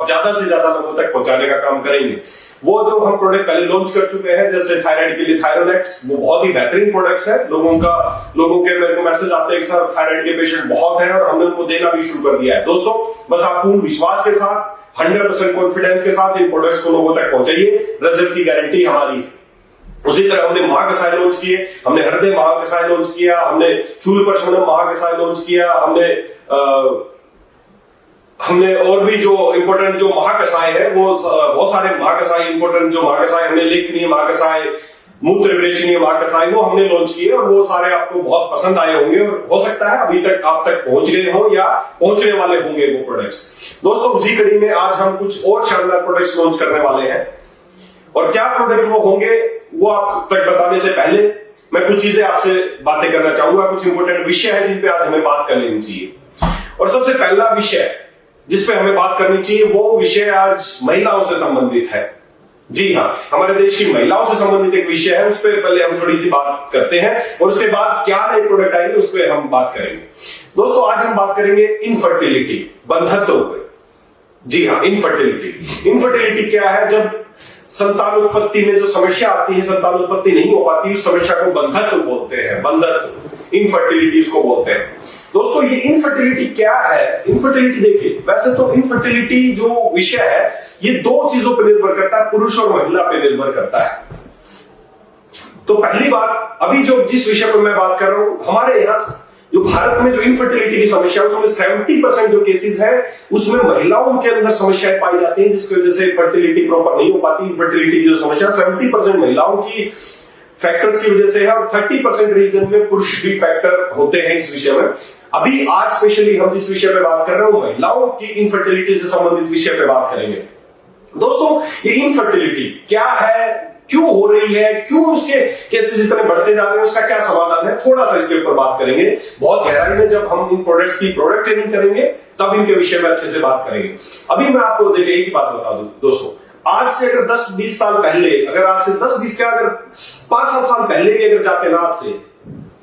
ज्यादा से ज्यादा लोगों तक पहुंचाने का काम करेंगे। वो जो हम प्रोडक्ट पहले लॉन्च कर चुके हैं, जैसे थायराइड के लिए थायरोलेक्स, वो बहुत ही बेहतरीन प्रोडक्ट्स है। लोगों के मेरे को मैसेज आते हैं कि सर थायराइड के पेशेंट बहुत हैं, और हमने उनको देना भी शुरू कर दिया है। दोस्तों बस आप पूर्ण विश्वास के साथ 100% कॉन्फिडेंस के साथ इन प्रोडक्ट्स को लोगों तक पहुंचाइए, रिजल्ट की गारंटी हमारी है। उसी तरह हमने महाकसाय लॉन्च किए, हमने हृदय महाकसाय लॉन्च किया, हमने शूलप्रशमनम महाकसाय लॉन्च किया, हमने और भी जो इंपॉर्टेंट जो महाकसाय है वो बहुत सारे महाकसाय इंपॉर्टेंट जो महाकसाय हमने लेखनीय महाकसाय, मूत्र विरेचनीय महाकसाय वो हमने लॉन्च किए, और वो सारे आपको बहुत पसंद आए होंगे, और हो सकता है अभी तक आप तक पहुंच गए हो या पहुंचने वाले होंगे वो प्रोडक्ट्स। दोस्तों उसी कड़ी में आज हम कुछ और शानदार प्रोडक्ट्स लॉन्च करने वाले हैं, और क्या प्रोडक्ट वो होंगे वो आप तक बताने से पहले मैं कुछ चीजें आपसे बातें करना चाहूंगा। कुछ इंपॉर्टेंट विषय है जिन पे आज हमें बात कर लेनी चाहिए, और सबसे पहला विषय जिस पे हमें बात करनी चाहिए वो विषय आज महिलाओं से संबंधित है। जी हाँ, हमारे देश की महिलाओं से संबंधित एक विषय है, उस पर पहले हम थोड़ी सी बात करते हैं, और उसके बाद क्या नए प्रोडक्ट आएंगे उस पर हम बात करेंगे। दोस्तों आज हम बात करेंगे इनफर्टिलिटी, बंधत्व पे। जी हाँ, इनफर्टिलिटी क्या है? जब संतान उत्पत्ति में जो समस्या आती है, संतान उत्पत्ति नहीं हो पाती, उस समस्या को बंधत्व बोलते हैं, बंधत्व, इनफर्टिलिटी उसको बोलते हैं। दोस्तों ये इनफर्टिलिटी क्या है? इनफर्टिलिटी देखिए, वैसे तो इनफर्टिलिटी जो विषय है ये दो चीजों पर निर्भर करता है, पुरुष और महिला पे निर्भर करता है। तो पहली बात, अभी जो जिस विषय पर मैं बात कर रहा हूं, हमारे यहां जो भारत में जो इनफर्टिलिटी की समस्या है उसमें 70% जो केसेस है उसमें महिलाओं के अंदर समस्याएं पाई जाती हैं, जिसकी वजह से फर्टिलिटी प्रॉपर नहीं हो पाती। इनफर्टिलिटी की जो समस्या 70% महिलाओं की फैक्टर्स की वजह से है, और 30% रीजन में पुरुष भी फैक्टर होते हैं इस विषय में। अभी आज स्पेशली हम जिस विषय पे बात कर रहे हैं महिलाओं की इनफर्टिलिटी से संबंधित विषय पे बात करेंगे। दोस्तों ये इनफर्टिलिटी क्या है, क्यों हो रही है, क्यों उसके केसेस इतने बढ़ते जा रहे हैं, उसका क्या समाधान है, थोड़ा सा इसके ऊपर बात करेंगे। बहुत गहराई में जब हम इन प्रोडक्ट्स की प्रोडक्ट ट्रेनिंग करेंगे तब इनके विषय में अच्छे से बात करेंगे। अभी मैं आपको देखिए एक बात बता दूं दोस्तों, आज से अगर 10-20 साल पहले, अगर आज से 10-20 क्या अगर 5-7 साल पहले भी अगर जाते ना, आज से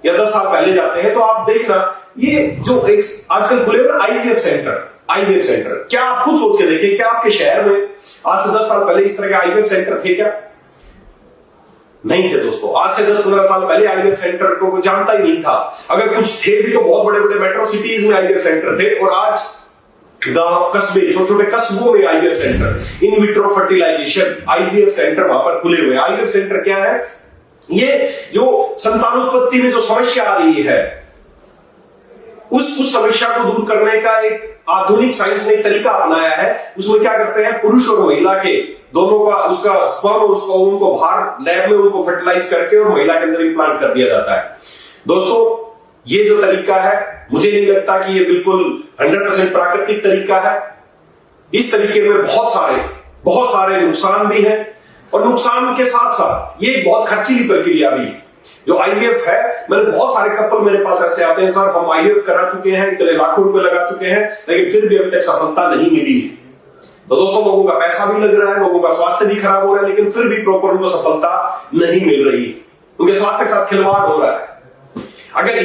या 10 साल पहले जाते हैं, तो आप देखना ये जो एक आजकल खुले ना आईवीएफ सेंटर, क्या आप खुद सोच के देखिए, क्या आपके शहर में आज से 10 साल पहले इस तरह के आईवीएफ सेंटर थे क्या? नहीं थे दोस्तों। आज से 10-15 साल पहले आईवीएफ सेंटर को कोई जानता ही नहीं था। अगर कुछ थे भी तो बहुत बड़े बड़े मेट्रो सिटीज में आईवीएफ सेंटर थे, और आज गांव कस्बे, छोटे छोटे कस्बों में IVF centre, in vitro fertilisation IVF centre वहां पर खुले हुए। आईवीएफ सेंटर क्या है? ये जो संतानोत्पत्ति में जो समस्या आ रही है उस समस्या को दूर करने का एक आधुनिक साइंस ने तरीका अपनाया है। उसमें क्या करते हैं, पुरुष और महिला के दोनों का उसका स्पर्म और उसको उनको बाहर लैब में उनको फर्टिलाइज करके और महिला के अंदर इम्प्लांट कर दिया जाता है। दोस्तों ये जो तरीका है, मुझे नहीं लगता कि ये बिल्कुल 100% प्राकृतिक तरीका है। इस तरीके में बहुत सारे नुकसान भी हैं, और नुकसान के साथ साथ ये एक बहुत खर्चीली प्रक्रिया भी है। जो आईवीएफ है, मैंने बहुत सारे कपल मेरे पास ऐसे आते हैं, सर हम आईवीएफ करा चुके हैं, इतने लाखों रुपए लगा चुके हैं, लेकिन फिर भी अभी तक सफलता नहीं मिली है। तो दोस्तों लोगों का पैसा भी लग रहा है, लोगों का स्वास्थ्य भी खराब हो रहा है, लेकिन फिर भी प्रॉपर उनको सफलता नहीं मिल रही है, उनके स्वास्थ्य के साथ खिलवाड़ हो रहा है। अगर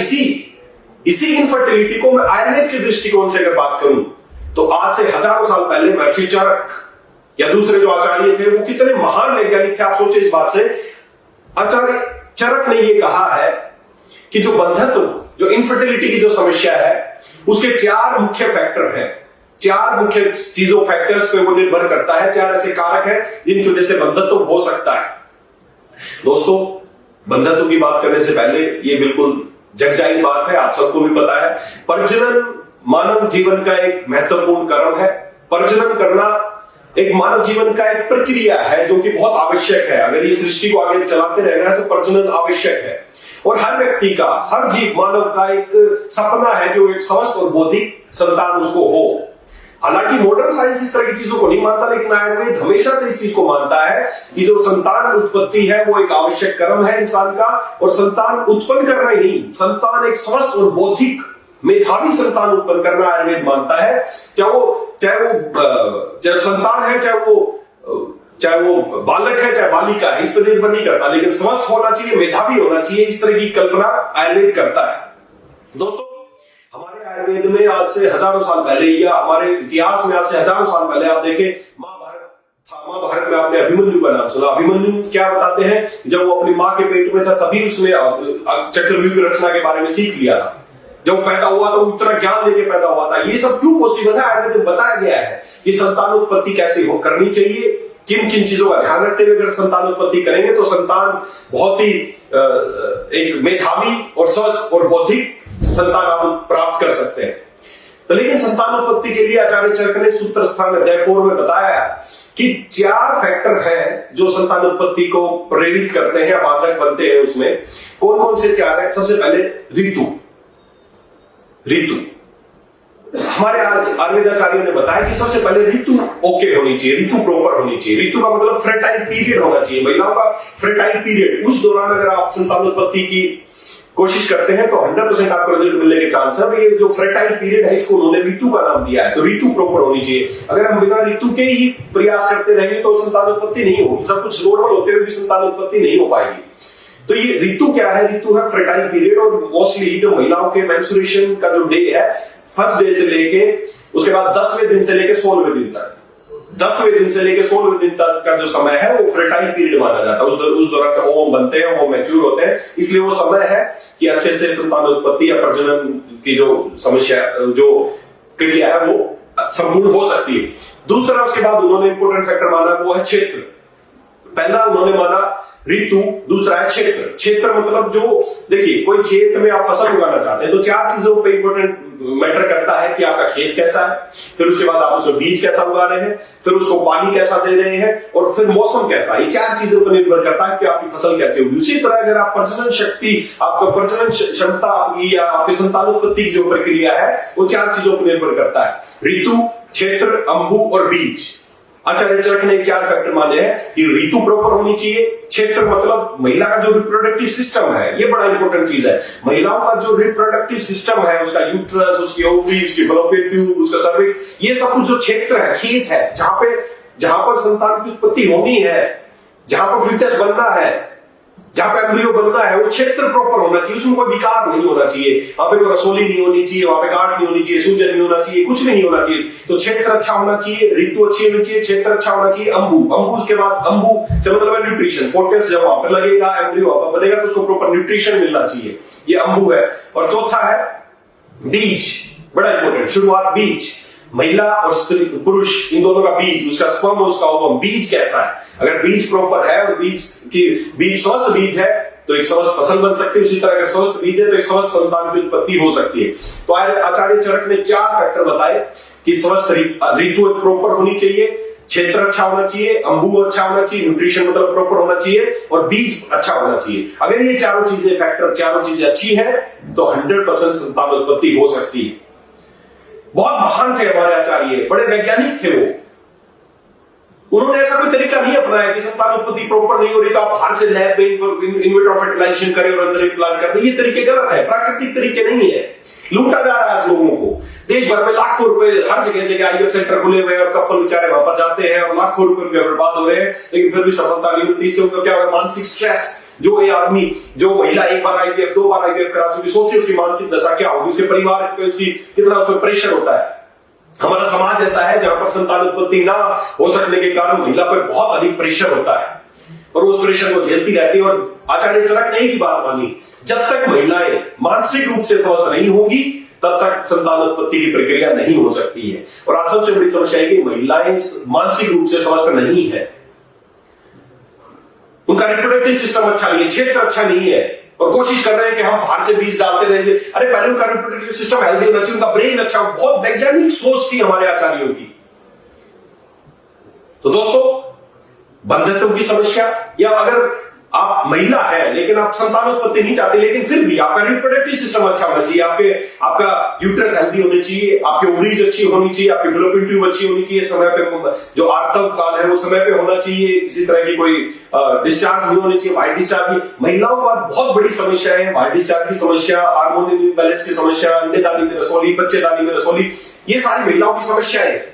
इसी इनफर्टिलिटी को मैं आयुर्वेद के दृष्टिकोण से अगर बात करूं, तो आज से हजारों साल पहले महर्षि चरक या दूसरे जो आचार्य थे वो कितने महान वैज्ञानिक थे। आप सोचे इस बात से, आचार्य चरक ने ये कहा है कि जो बंधत्व, जो इनफर्टिलिटी की जो समस्या है उसके 4 मुख्य फैक्टर हैं, 4 मुख्य चीजों फैक्टर्स पे वो निर्भर करता है, 4 ऐसे कारक हैं जिनकी वजह से बंधत्व हो सकता है। दोस्तों बंधत्व की बात करने से पहले ये बिल्कुल जगजाहिर बात है, आप सबको भी पता है, प्रजनन मानव जीवन का एक महत्वपूर्ण कर्म है। प्रजनन करना एक मानव जीवन का एक प्रक्रिया है जो कि बहुत आवश्यक है। अगर इस सृष्टि को आगे चलाते रहना है तो प्रजनन आवश्यक है, और हर व्यक्ति का, हर जीव मानव का एक सपना है कि वो एक स्वस्थ और बौद्धिक संतान उसको हो। हालांकि मॉडर्न साइंस इस तरह की चीजों को नहीं मानता, लेकिन आयुर्वेद हमेशा से इस चीज को मानता है कि जो संतान उत्पत्ति है वो एक आवश्यक कर्म है इंसान का, और संतान उत्पन्न करना ही नहीं, संतान एक स्वस्थ और बौद्धिक मेधावी संतान उत्पन्न करना आयुर्वेद मानता है। चाहे संतान है, चाहे वो बालक है, चाहे बालिका है, इस पर निर्भर नहीं करता, लेकिन स्वस्थ होना चाहिए, मेधावी होना चाहिए, इस तरह की कल्पना आयुर्वेद करता है। दोस्तों हमारे हमारे आयुर्वेद में आज से हजारों साल पहले या हमारे इतिहास में आज से हजारों साल पहले आप देखें महाभारत था। महाभारत में आपने अभिमन्यु का नाम सुना। अभिमन्यु क्या बताते हैं, जब वो अपनी माँ के पेट में था तभी उसने चक्रव्यूह की रचना के बारे में सीख लिया था। जब पैदा हुआ तो उतना ज्ञान लेके पैदा हुआ था। ये सब क्यों पॉसिबल है? आयुर्वेद में बताया गया है कि संतानोत्पत्ति कैसे हो करनी चाहिए, किन किन चीजों का ध्यान रखते हुए अगर संतानोत्पत्ति करेंगे तो संतान बहुत ही एक मेधावी और स्वस्थ और बौद्धिक संतान आप प्राप्त कर सकते हैं। तो लेकिन संतानोत्पत्ति के लिए आचार्य चरक ने सूत्र स्थान अध्याय 4 में बताया कि 4 फैक्टर हैं जो संतानोत्पत्ति को प्रेरित करते हैं, बाधक बनते हैं। उसमें कौन कौन से 4 हैं? सबसे पहले ऋतु। हमारे आयुर्वेदाचार्यों ने बताया कि सबसे पहले ऋतु ओके होनी चाहिए, ऋतु प्रॉपर होनी चाहिए। ऋतु का मतलब फ्रेटाइल पीरियड होना चाहिए, महिलाओं का फ्रेटाइल पीरियड। उस दौरान अगर आप संतानोत्पत्ति की कोशिश करते हैं तो 100% आपको रिजल्ट मिलने के चांस है। ये जो फ्रेटाइल पीरियड है इसको उन्होंने ऋतु का नाम दिया है। तो ऋतु प्रॉपर होनी चाहिए। अगर हम बिना ऋतु के ही प्रयास करते रहेंगे तो संतानोत्पत्ति नहीं होगी। सब कुछ नॉर्मल होते हुए भी संतानोत्पत्ति नहीं हो पाएगी। तो ये ऋतु क्या है? ऋतु है फ्रेटाइल पीरियड। और मोस्टली जो महिलाओं के मेंस्ट्रुएशन का जो डे है, फर्स्ट डे से लेके उसके बाद 10वें दिन से लेके 16वें दिन तक, 10वें दिन से लेके 16वें दिन तक का जो समय है वो फ्रेटाइल पीरियड माना जाता है। उस दौरान ओवम बनते हैं, वो मैच्योर होते हैं, इसलिए वो समय है कि अच्छे से संतानोत्पत्ति या प्रजनन की जो समस्या, जो क्रिया है वो संपूर्ण हो सकती है। दूसरा, उसके बाद उन्होंने इंपोर्टेंट फैक्टर माना वो है क्षेत्र। पहला उन्होंने माना ऋतु, दूसरा है क्षेत्र। क्षेत्र मतलब जो देखिए कोई खेत में आप फसल उगाना चाहते हैं तो 4 चीजों पे इंपोर्टेंट मैटर करता है कि आपका खेत कैसा है, फिर उसके बाद आप उसमें बीज कैसा उगा रहे हैं, फिर उसको पानी कैसा दे रहे हैं और फिर मौसम कैसा है। ये 4 चीजों पर निर्भर करता है कि आपकी फसल कैसे होगी। उसी तरह अगर आप प्रजनन शक्ति, आपका प्रजनन क्षमता आपकी या आपकी संतानोत्पत्ति की जो प्रक्रिया है वो 4 चीजों पर निर्भर करता है, ऋतु, क्षेत्र, अंबु और बीज। आचार्य चरक ने 4 फैक्टर माने हैं कि ऋतु प्रॉपर होनी चाहिए, क्षेत्र मतलब महिला का जो रिप्रोडक्टिव सिस्टम है, ये बड़ा इंपॉर्टेंट चीज है। महिलाओं का जो रिप्रोडक्टिव सिस्टम है, उसका यूट्रस, उसकी ओवरी, उसकी फैलोपियन ट्यूब, उसका सर्विक्स, ये सब कुछ जो क्षेत्र है, खेत है, जहां पर संतान की उत्पत्ति होनी है, जहां पर फिटनेस बनना है, जहां पे एम्ब्रियो बनना है, वो क्षेत्र प्रॉपर होना चाहिए। उसमें कोई विकार नहीं होना चाहिए, वहां पे कोई रसोली नहीं होनी चाहिए, वहां पे गांठ नहीं होनी चाहिए, सूजन नहीं होना चाहिए, कुछ भी नहीं होना चाहिए। तो क्षेत्र अच्छा होना चाहिए, ऋतु अच्छी होनी चाहिए, क्षेत्र अच्छा होना चाहिए। अंबु के बाद अंबु से मतलब है न्यूट्रिशन। फोर्टेस जब वहां पर लगेगा, एम्ब्रियो वहां पर बनेगा तो उसको प्रॉपर न्यूट्रिशन मिलना चाहिए, ये अंबु है। और चौथा है बीज, बड़ा इंपॉर्टेंट, शुरुआत बीज। महिला और स्त्री, पुरुष, इन दोनों का बीज, उसका स्पर्म और उसका ओवम, बीज कैसा है। अगर बीज प्रॉपर है और बीज स्वस्थ बीज है तो एक स्वस्थ फसल बन सकती है। उसी तरह अगर स्वस्थ बीज है तो एक स्वस्थ संतान की उत्पत्ति हो सकती है। तो आचार्य चरक ने 4 फैक्टर बताए कि स्वस्थ ऋतु प्रॉपर होनी चाहिए, क्षेत्र अच्छा होना चाहिए, अंबु अच्छा होना चाहिए, न्यूट्रिशन मतलब प्रॉपर होना चाहिए और बीज अच्छा होना चाहिए। अगर ये चारों चीजें अच्छी है तो 100% संतानोत्पत्ति हो सकती है। बहुत महान थे हमारे आचार्य, बड़े वैज्ञानिक थे वो। उन्होंने ऐसा कोई तरीका नहीं अपनाया कि संतानोत्पत्ति प्रॉपर नहीं हो रही तो आप बाहर से लैब में इन विट्रो फर्टिलाइजेशन करें और अंदर इम्प्लांट कर दें। ये तरीके गलत है, प्राकृतिक तरीके नहीं है। लूटा जा रहा है आज लोगों को। देश भर में लाखों रुपए हर जगह आईवीएफ सेंटर खुले हुए हैं और कपल बेचारे वहां पर जाते हैं और लाखों रुपए उनके बर्बाद हो रहे हैं, लेकिन फिर भी सफलता नहीं मिलती। इससे उनका क्या होगा? मानसिक स्ट्रेस। जो ये आदमी, जो महिला 1 बार आईवीएफ 2 बार आईवीएफ करा चुकी, सोचिए उसकी मानसिक दशा क्या होगी, उसके परिवार पे उसकी कितना उसमें प्रेशर होता है। हमारा समाज ऐसा है जहां पर संतानोत्पत्ति ना हो सकने के कारण महिला पर बहुत अधिक प्रेशर होता है और उस प्रेशर को झेलती रहती है। और आचार्य चरक ने एक ही बात मानी, जब तक महिलाएं मानसिक रूप से स्वस्थ नहीं होगी तब तक संतानोत्पत्ति की प्रक्रिया नहीं हो सकती है। और आज सबसे बड़ी समस्या है कि महिलाएं मानसिक रूप से स्वस्थ नहीं है, उनका रिप्रोडक्टिव सिस्टम अच्छा नहीं है, क्षेत्र अच्छा नहीं है और कोशिश कर रहे हैं कि हम बाहर से बीज डालते रहेंगे। अरे पहले उनका रिप्रोडक्टिव सिस्टम हेल्दी होना चाहिए, उनका ब्रेन अच्छा। बहुत वैज्ञानिक सोच थी हमारे आचार्यों की। तो दोस्तों, बंधत्व की समस्या, या अगर आप महिला है लेकिन आप संतानोत्पत्ति नहीं चाहते, लेकिन फिर भी आपका रिप्रोडक्टिव सिस्टम अच्छा होना चाहिए, आपका यूट्रस हेल्दी होनी चाहिए, आपकी ओवरीज अच्छी होनी चाहिए, आपकी फैलोपियन ट्यूब अच्छी होनी चाहिए, समय पे जो आर्तव काल है वो समय पे होना चाहिए, किसी तरह की कोई डिस्चार्ज नहीं होनी चाहिए, वाइट डिस्चार्ज नहीं। महिलाओं के पास बहुत बड़ी समस्या है, वाइट डिस्चार्ज की समस्या, हार्मोन इम्बैलेंस की समस्या, अंडेदानी में रसौली, बच्चेदानी में रसौली, ये सारी महिलाओं की समस्याएं है।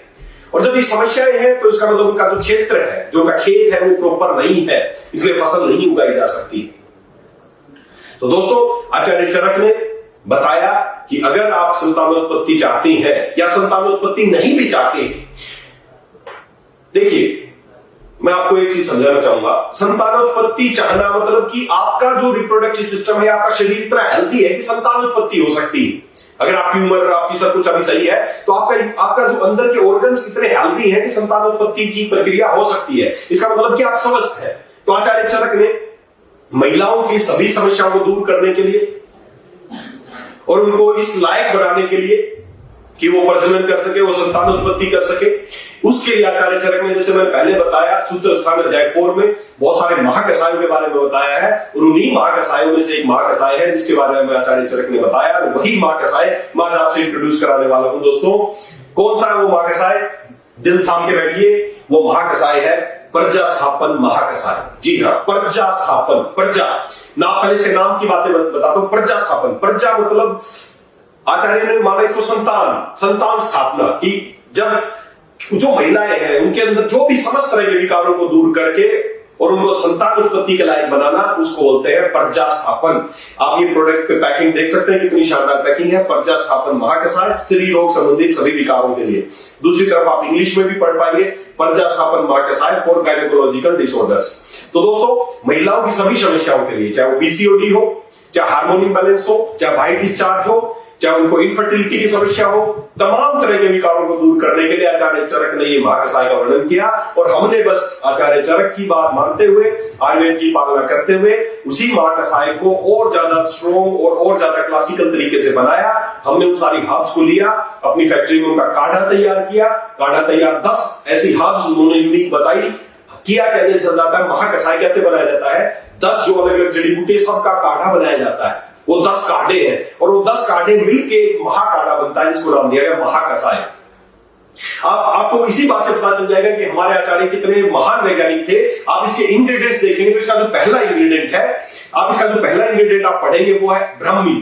और जब ये समस्याएं हैं तो इसका मतलब उनका जो क्षेत्र है, जो उनका खेत है, वो प्रॉपर नहीं है, इसलिए फसल नहीं उगाई जा सकती। तो दोस्तों, आचार्य चरक ने बताया कि अगर आप संतानोत्पत्ति चाहते हैं या संतानोत्पत्ति नहीं भी चाहते हैं, देखिए मैं आपको एक चीज समझाना चाहूंगा, संतानोत्पत्ति चाहना मतलब कि आपका जो रिप्रोडक्टिव सिस्टम है, आपका शरीर इतना हेल्दी है कि संतानोत्पत्ति हो सकती है। अगर आपकी उम्र, आपकी सब कुछ अभी सही है, तो आपका जो अंदर के ऑर्गन्स इतने हेल्दी हैं कि संतानोत्पत्ति की प्रक्रिया हो सकती है। इसका मतलब कि आप स्वस्थ हैं। तो आचार्य चरक ने महिलाओं की सभी समस्याओं को दूर करने के लिए और उनको इस लायक बनाने के लिए कि वो प्रजनन कर सके, वो संतानोत्पत्ति कर सके, उसके लिए आचार्य चरक ने, जैसे मैंने पहले बताया, सूत्र स्थान अध्याय 4 में बहुत सारे महाकसायों के बारे में बताया है, और उन्हीं महाकसायों में से एक महाकसाय है जिसके बारे में आचार्य चरक ने बताया, और वही महाकसाय मैं आज आपसे इंट्रोड्यूस कराने वाला हूं। दोस्तों, कौन सा है वो महाकसाय? दिल थाम के बैठिए, वो महाकसाय है प्रजा स्थापन महाकसाय। जी हाँ, प्रजा स्थापन। प्रजा ना, पहले से नाम की बातें बताता हूं। प्रजा स्थापन, प्रजा मतलब आचार्य ने माना इसको संतान स्थापना की। जब जो महिलाएं हैं उनके अंदर जो भी समस्त तरह के विकारों को दूर करके और उनको संतान उत्पत्ति के लायक बनाना, उसको बोलते हैं प्रजा स्थापन। आप ये प्रोडक्ट पे पैकिंग देख सकते हैं, कितनी शानदार पैकिंग है। प्रजा स्थापन महाकसाय, स्त्री रोग संबंधित सभी विकारों के लिए। दूसरी तरफ आप इंग्लिश में भी पढ़ पाएंगे, प्रजा स्थापन महाकसाय फॉर गायनेकोलॉजिकल डिसऑर्डर्स। तो दोस्तों, महिलाओं की सभी समस्याओं के लिए, चाहे वो पीसीओडी हो, चाहे हार्मोन इंबैलेंस हो, चाहे वाइट डिस्चार्ज हो, चाहे उनको इनफर्टिलिटी की समस्या हो, तमाम तरह के विकारों को दूर करने के लिए आचार्य चरक ने ये महाकसाय का वर्णन किया। और हमने बस आचार्य चरक की बात मानते हुए, आयुर्वेद की पालना करते हुए, उसी महाकसाय को और ज्यादा स्ट्रॉन्ग और ज्यादा क्लासिकल तरीके से बनाया। हमने उन सारी हर्ब्स को लिया, अपनी फैक्ट्री में उनका काढ़ा तैयार किया। काढ़ा तैयार 10 ऐसी हर्ब्स उन्होंने यूनिक बताई। किया कैसे जाता है, महाकसाय कैसे बनाया जाता है, 10 जो अलग अलग जड़ी बूटी सबका काढ़ा बनाया जाता है। वो 10 काढ़े हैं और वो 10 काढ़े मिलके एक महाकाढ़ा बनता है, जिसको नाम दिया गया महाकसाय। आपको इसी बात से पता चल जाएगा कि हमारे आचार्य कितने महान वैज्ञानिक थे। आप इसके इंग्रेडिएंट्स देखेंगे तो इसका जो पहला इंग्रेडिएंट है, आप इसका जो पहला इंग्रेडिएंट आप पढ़ेंगे वो है ब्राह्मी।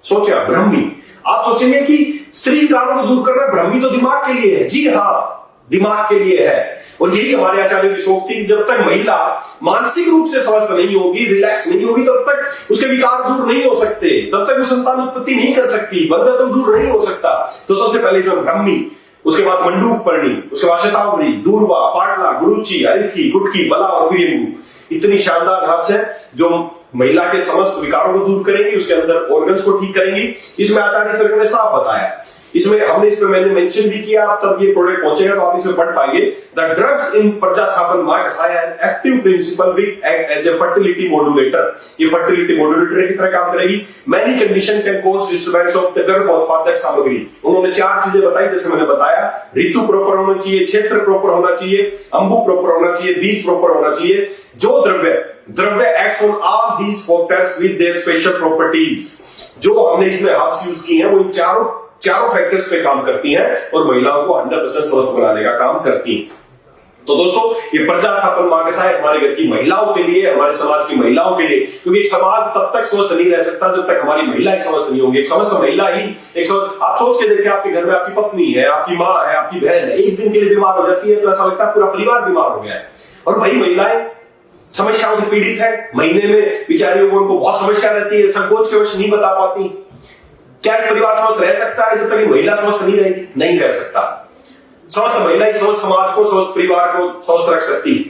सोचिए, ब्राह्मी। आप सोचेंगे कि स्त्री विकारों को दूर करना, ब्राह्मी तो दिमाग के लिए है। जी हाँ, दिमाग के लिए है। और यही हमारे आचार्य की सोच थी कि जब तक महिला मानसिक रूप से स्वस्थ नहीं होगी, रिलैक्स नहीं होगी, तब तक उसके विकार दूर नहीं हो सकते, तब तक वो संतान उत्पत्ति नहीं कर सकती, बंधन तो दूर नहीं हो सकता। तो सबसे पहले इसमें ब्राह्मी, उसके बाद मंडूक पर्णी, उसके बाद शतावरी, दूर्वा, पाटला, गुरुची, अरिथी, गुटकी, बला और वीरेंगु। इतनी शानदार हर्ब्स है जो महिला के समस्त विकारों को दूर करेंगी, उसके अंदर ऑर्गन्स को ठीक करेंगी। इसमें आचार्य चरक ने साफ बताया। इसमें हमने इसमें मैंने मेंशन भी किया, आप तब ये प्रोडक्ट पहुंचेगा तो आप इसमें पढ़ पाएंगे। द ड्रग्स इन प्रजा स्थापन महाकसाय active principle which act as a fertility modulator. ये फर्टिलिटी मॉड्यूलेटर की तरह काम करेगी। Many condition can cause disturbance of the गर्भोत्पादक सामग्री। उन्होंने 4 चीजें बताई, जैसे मैंने बताया, ऋतु प्रॉपर होना चाहिए, क्षेत्र प्रॉपर होना चाहिए, अंबु प्रॉपर होना चाहिए, बीज प्रॉपर होना चाहिए। जो द्रव्य acts on all these factors with their special properties. जो हमने इसमें हर्ब्स यूज की हैं वो इन चारों फैक्टर्स पे काम करती हैं और महिलाओं को 100% स्वस्थ बनाने का काम करती हैं। तो दोस्तों, ये प्रजा स्थापन महाकसाय हमारे घर की महिलाओं के लिए, हमारे समाज की महिलाओं के लिए, क्योंकि एक समाज तब तक स्वस्थ नहीं रह सकता जब तक हमारी महिला एक स्वस्थ नहीं होगी। एक स्वस्थ महिला ही आप सोच के देखिए, आपके घर में आपकी पत्नी है, आपकी माँ है, आपकी बहन है, एक दिन के लिए बीमार हो जाती है तो ऐसा लगता है पूरा परिवार बीमार हो गया है। और वही महिलाएं समस्याओं से पीड़ित है, महीने में बेचारियों को उनको बहुत समस्या रहती है, संकोच के वश नहीं बता पाती। क्या एक परिवार स्वस्थ रह सकता है जब तक महिला स्वस्थ नहीं रहेगी? नहीं रह सकता। स्वस्थ महिला ही स्वस्थ समाज को, स्वस्थ परिवार को स्वस्थ रख सकती है।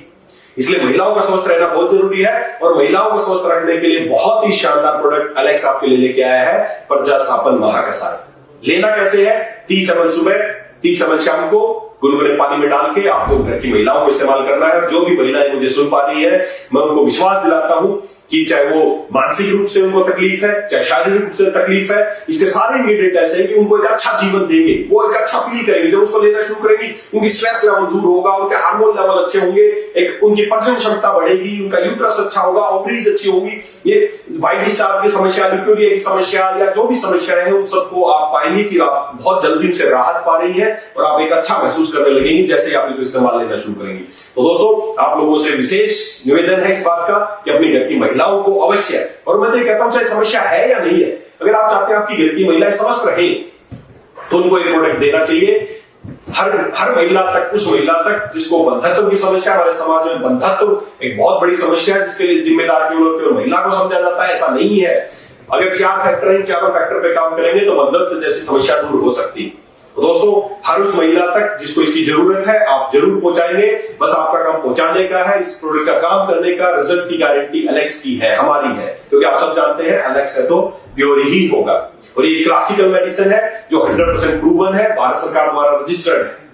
इसलिए महिलाओं का स्वस्थ रहना बहुत जरूरी है। और महिलाओं को स्वस्थ रखने के लिए बहुत ही शानदार प्रोडक्ट अलेक्स आपके लिए लेके आया है, प्रजा स्थापन महाकसाय। लेना कैसे है? 30 ml सुबह, 30 ml शाम को गुनगुने पानी में डाल के आपको घर की महिलाओं को इस्तेमाल करना है। और जो भी महिलाएं मुझे सुन पा रही है, मैं उनको विश्वास दिलाता हूं कि चाहे वो मानसिक रूप से उनको तकलीफ है, चाहे शारीरिक रूप से तकलीफ है, इसके सारे इंग्रेडिएंट ऐसे हैं कि उनको एक अच्छा जीवन देंगे, वो एक अच्छा फील करेंगे। जब उसको लेना शुरू करेंगी, उनकी स्ट्रेस लेवल दूर होगा, उनके हार्मोन लेवल अच्छे होंगे, एक उनकी प्रजनन क्षमता बढ़ेगी, उनका यूट्रस अच्छा होगा, ओवरीज अच्छी होगी। ये वाइट डिस्चार्ज की समस्या, लिक्यूरिया की समस्या या जो भी समस्याएं हैं, उन सबको आप पाएंगे कि आप बहुत जल्दी उनसे राहत पा रही है और आप एक अच्छा महसूस करने लगेंगे जैसे आप इसको इस्तेमाल लेना शुरू करेंगे। तो दोस्तों, आप लोगों से विशेष निवेदन है इस बात का कि अपनी घर की महिलाओं को अवश्य, और मैं तो कहता हूं चाहे समस्या है या नहीं है, अगर आप चाहते हैं आपकी घर की महिलाएं स्वस्थ रहे तो उनको एक प्रोडक्ट देना चाहिए। हर महिला तक, उस महिला तक जिसको बंधत्व की समस्या, हमारे समाज में बंधत्व एक बहुत बड़ी समस्या है जिसके लिए जिम्मेदार केवल महिला को समझा जाता है, ऐसा नहीं है। अगर 4 फैक्टर इन चारों फैक्टर पे काम करेंगे तो बंधत्व जैसी समस्या दूर हो सकती है। तो दोस्तों, हर उस महिला तक जिसको इसकी जरूरत है आप जरूर पहुंचाएंगे। बस आपका काम पहुंचाने का है, इस प्रोडक्ट का काम करने का। रिजल्ट की गारंटी एलेक्स की है, हमारी है, क्योंकि आप सब जानते हैं एलेक्स है तो प्योर ही होगा। और ये क्लासिकल मेडिसिन है जो 100% प्रूवन है, भारत सरकार द्वारा रजिस्टर्ड है।